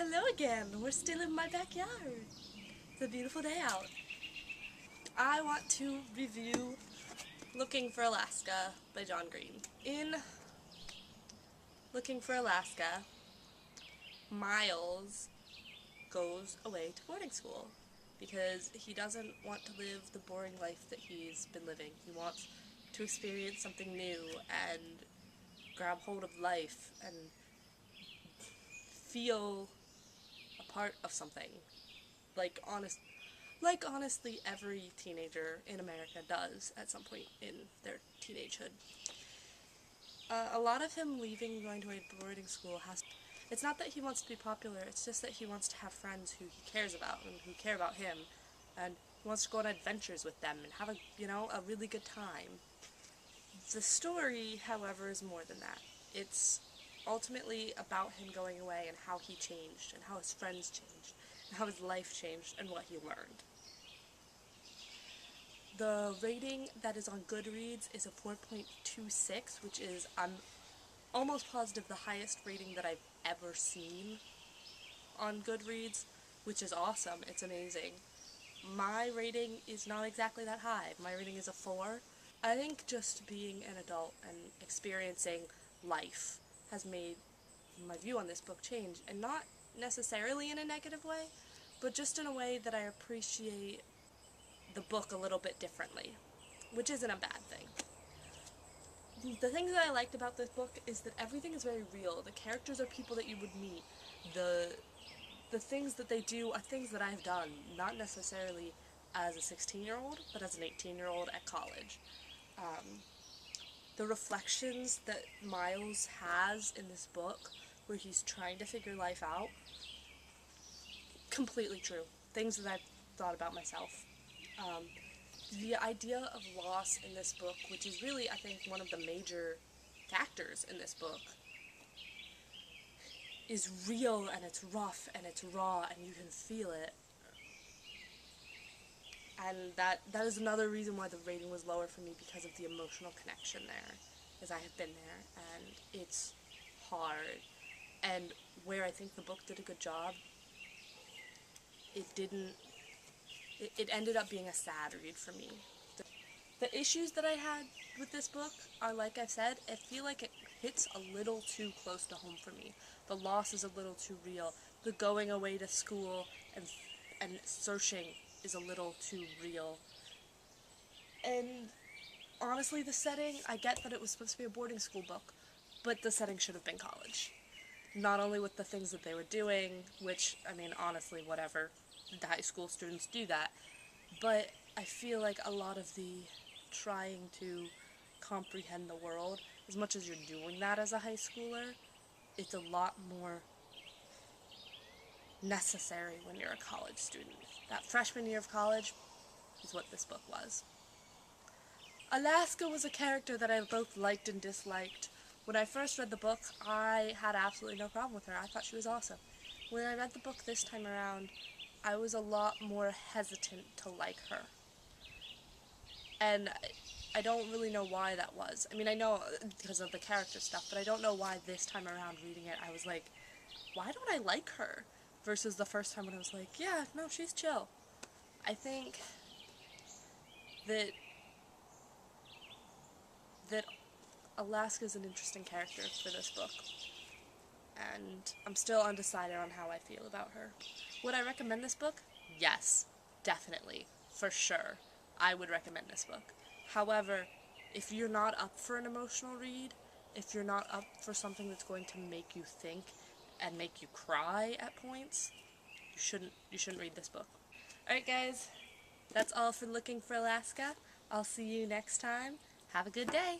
Hello again. We're still in my backyard. It's a beautiful day out. I want to review Looking for Alaska by John Green. In Looking for Alaska, Miles goes away to boarding school because he doesn't want to live the boring life that he's been living. He wants to experience something new and grab hold of life and feel a part of something. Like honestly every teenager in America does at some point in their teenagehood. A lot of him leaving and going to a boarding school it's not that he wants to be popular, it's just that he wants to have friends who he cares about and who care about him, and he wants to go on adventures with them and have a really good time. The story, however, is more than that. It's ultimately about him going away and how he changed and how his friends changed and how his life changed and what he learned. The rating that is on Goodreads is a 4.26, which is, I'm almost positive, the highest rating that I've ever seen on Goodreads, which is awesome. It's amazing. My rating is not exactly that high. My rating is a 4. I think just being an adult and experiencing life has made my view on this book change, and not necessarily in a negative way, but just in a way that I appreciate the book a little bit differently, which isn't a bad thing. The things that I liked about this book is that everything is very real. The characters are people that you would meet. The things that they do are things that I've done, not necessarily as a 16-year-old, but as an 18-year-old at college. The reflections that Miles has in this book, where he's trying to figure life out, completely true. Things that I've thought about myself. The idea of loss in this book, which is really, I think, one of the major factors in this book, is real, and it's rough, and it's raw, and you can feel it. And that is another reason why the rating was lower for me, because of the emotional connection there, as I have been there, and it's hard. And where I think the book did a good job, it ended up being a sad read for me. The issues that I had with this book are, like I've said, I feel like it hits a little too close to home for me. The loss is a little too real. The going away to school and searching is a little too real. And honestly, the setting, I get that it was supposed to be a boarding school book, but the setting should have been college. Not only with the things that they were doing, which, I mean, honestly, whatever, the high school students do that, but I feel like a lot of the trying to comprehend the world, as much as you're doing that as a high schooler, it's a lot more necessary when you're a college student. That freshman year of college is what this book was. Alaska was a character that I both liked and disliked. When I first read the book, I had absolutely no problem with her. I thought she was awesome. When I read the book this time around, I was a lot more hesitant to like her. And I don't really know why that was. I mean, I know because of the character stuff, but I don't know why this time around reading it, I was like, why don't I like her? Versus the first time when I was like, yeah, no, she's chill. I think that Alaska's an interesting character for this book, and I'm still undecided on how I feel about her. Would I recommend this book? Yes, definitely, for sure. I would recommend this book. However, if you're not up for an emotional read, if you're not up for something that's going to make you think and make you cry at points, you shouldn't read this book. Alright guys, that's all for Looking for Alaska. I'll see you next time. Have a good day.